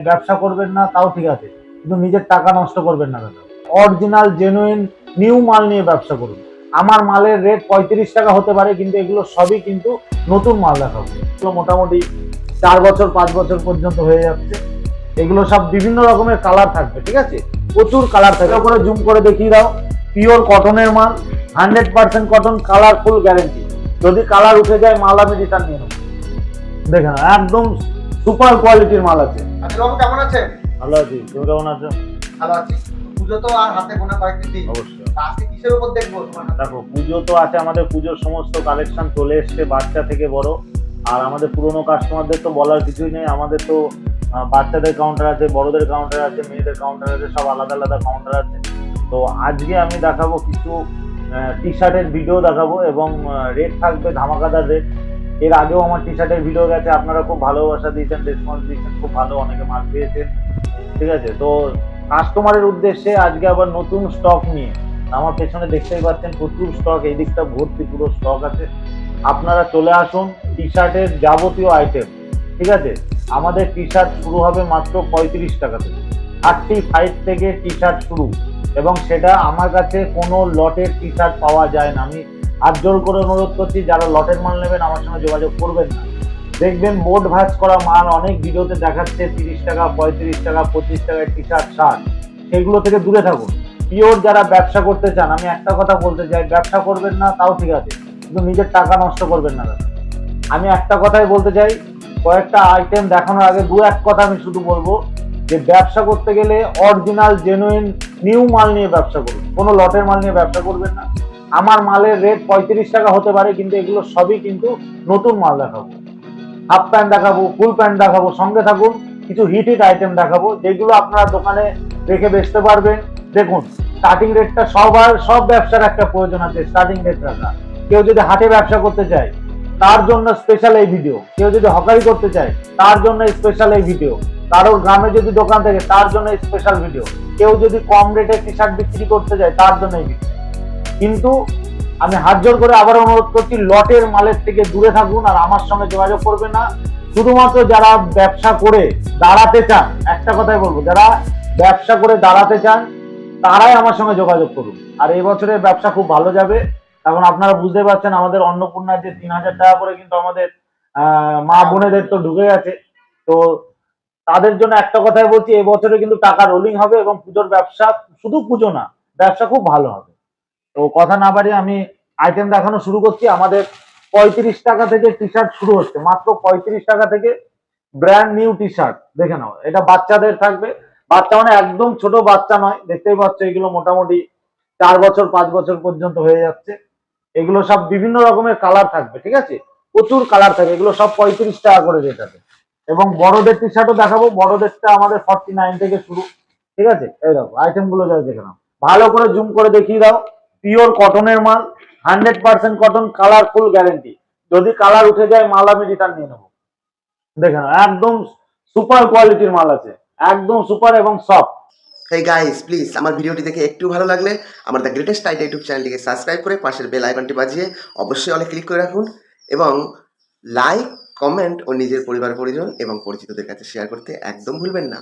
ব্যবসা করবেন না তাও ঠিক আছে, কিন্তু নিজের টাকা নষ্ট করবেন না দাদা। অরিজিনাল জেনুইন নিউ মাল নিয়ে ব্যবসা করুন। আমার মালের রেট 35 টাকা হতে পারে, কিন্তু এগুলো সবই কিন্তু নতুন মাল দেখাবো। এগুলো মোটামুটি 4 বছর 5 বছর পর্যন্ত হয়ে যাচ্ছে। এগুলো সব বিভিন্ন রকমের কালার থাকবে, ঠিক আছে, প্রচুর কালার থাকবে। করে জুম করে দেখিয়ে দাও, পিওর কটনের মাল, 100% কটন, কালারফুল গ্যারেন্টি। যদি কালার উঠে যায় মাল আমি রিটার্ন নিয়ে নেবো। দেখেন একদম সুপার কোয়ালিটির মাল আছে। আচ্ছা বাবু, কেমন আছেন? ভালো আছি, তুমি কেমন আছো? ভালো আছি। পুজো তো আর হাতে গোনা কয়েকদিন দিন। অবশ্যই। আজকে কিসের উপর দেখবো তোমার হাতে? দেখো, পুজো তো আছে, আমাদের পুজোর সমস্ত কালেকশন চলে এসছে, বাচ্চা থেকে বড়। আর আমাদের পুরনো কাস্টমারদের তো বলার কিছুই নেই। আমাদের তো বাচ্চাদের কাউন্টার আছে, বড়দের কাউন্টার আছে, মেয়েদের কাউন্টার আছে, সব আলাদা আলাদা কাউন্টার আছে। তো আজকে আমি দেখাবো কিছু টি শার্টের ভিডিও দেখাবো, এবং রেট থাকবে ধামাকাদার রেট। এর আগেও আমার টি শার্টের ভিডিও গেছে, আপনারা খুব ভালোবাসা দিয়েছেন, রেসপন্স দিয়েছেন, খুব ভালো, অনেকে মার্ক পেয়েছেন, ঠিক আছে। তো কাস্টমারের উদ্দেশ্যে আজকে আবার নতুন স্টক নিয়ে, আমার পেছনে দেখতেই পাচ্ছেন প্রচুর স্টক, এই দিকটা ভর্তি পুরো স্টক আছে। আপনারা চলে আসুন, টি শার্টের যাবতীয় আইটেম, ঠিক আছে। আমাদের টি শার্ট শুরু হবে মাত্র 35 টাকা থেকে, 35 থেকে টি শার্ট শুরু, এবং সেটা আমার কাছে কোনো লটের টি শার্ট পাওয়া যায় না। আমি হাত জোর করে অনুরোধ করছি, যারা লটের মাল নেবেন আমার সঙ্গে যোগাযোগ করবেন না। দেখবেন বোর্ড ভাঁজ করা মাল অনেক ভিডিওতে দেখাচ্ছে 30 টাকা, 35 টাকা, 25 টাকায় টি শার্ট, শার্ট, সেগুলো থেকে দূরে থাকুন। পিওর যারা ব্যবসা করতে চান, আমি একটা কথা বলতে চাই, ব্যবসা করবেন না তাও ঠিক আছে, কিন্তু নিজের টাকা নষ্ট করবেন না দাদা। আমি একটা কথাই বলতে চাই, কয়েকটা আইটেম দেখানোর আগে দু এক কথা আমি শুধু বলবো, যে ব্যবসা করতে গেলে অরিজিনাল জেনুইন নিউ মাল নিয়ে ব্যবসা করুন, কোনো লটের মাল নিয়ে ব্যবসা করবেন না। আমার মালের রেট 35 টাকা হতে পারে, কিন্তু এগুলো সবই কিন্তু নতুন মাল দেখাবো। হাফ প্যান্ট দেখাবো, ফুল প্যান্ট দেখাবো, সঙ্গে থাকুন। কিছু হিট হিট আইটেম দেখাবো, যেগুলো আপনারা দোকানে রেখে বেচতে পারবেন। দেখুন, স্টার্টিং রেটটা সব ব্যবসার একটা প্রয়োজন আছে, স্টার্টিং রেট রাখা। কেউ যদি হাটে ব্যবসা করতে চায় তার জন্য স্পেশাল এই ভিডিও, কেউ যদি হকারি করতে চায় তার জন্য স্পেশাল এই ভিডিও, কারোর গ্রামে যদি দোকান থাকে তার জন্য স্পেশাল ভিডিও, কেউ যদি কম রেটে টি শার্ট বিক্রি করতে যায় তার জন্য এই ভিডিও। কিন্তু আমি হাত জোর করে আবার অনুরোধ করছি, লটের মালের থেকে দূরে থাকুন, আর আমার সঙ্গে যোগাযোগ করবেন না। শুধুমাত্র যারা ব্যবসা করে দাঁড়াতে চান, একটা কথাই বলবো, যারা ব্যবসা করে দাঁড়াতে চান তারাই আমার সঙ্গে যোগাযোগ করুন। আর এই বছরের ব্যবসা খুব ভালো যাবে, কারণ আপনারা বুঝতে পারছেন আমাদের অন্নপূর্ণার যে 3000 টাকা করে কিন্তু আমাদের মা বোনেদের তো ঢুকে গেছে। তো তাদের জন্য একটা কথাই বলছি, এবছরে কিন্তু টাকা রোলিং হবে, এবং পুজোর ব্যবসা, শুধু পুজো না, ব্যবসা খুব ভালো হবে। তো কথা না বাড়িয়ে আমি আইটেম দেখানো শুরু করছি। আমাদের 35 টাকা থেকে টি শার্ট শুরু হচ্ছে, মাত্র 35 টাকা থেকে ব্র্যান্ড নিউ টি শার্ট। দেখে নাও, এটা বাচ্চাদের থাকবে, বাচ্চা মানে একদম ছোট বাচ্চা নয়, দেখতেই পাচ্ছ এগুলো মোটামুটি 4 বছর 5 বছর পর্যন্ত হয়ে যাচ্ছে। এগুলো সব বিভিন্ন রকমের কালার থাকবে, ঠিক আছে, প্রচুর কালার থাকবে, এগুলো সব 35 টাকা করে রেট আছে। এবং বড়দের টি শার্টও দেখাবো, বড়দেরটা আমাদের 49 থেকে শুরু, ঠিক আছে। এই দেখো আইটেম গুলো যা দেখে নাও, ভালো করে জুম করে দেখিয়ে দাও, পিওর কটনের মাল, 100% কটন, কালারফুল গ্যারেন্টি। যদি কালার উঠে যায় মাল আমি রিটার্ন নিয়ে নেবো। দেখে নাও একদম সুপার কোয়ালিটির মাল আছে, একদম সুপার এবং সফট। হেই গাইস, প্লিজ আমার ভিডিওটি দেখে একটু ভালো লাগলে আমার দ্য গ্রেটেস্ট আইডিয়া ইউটিউব চ্যানেলটিকে সাবস্ক্রাইব করে পাশের বেল আইকনটি বাজিয়ে অবশ্যই অনেক ক্লিক করে রাখুন, এবং লাইক, কমেন্ট ও নিজের পরিবার পরিজন এবং পরিচিতদের কাছে শেয়ার করতে একদম ভুলবেন না।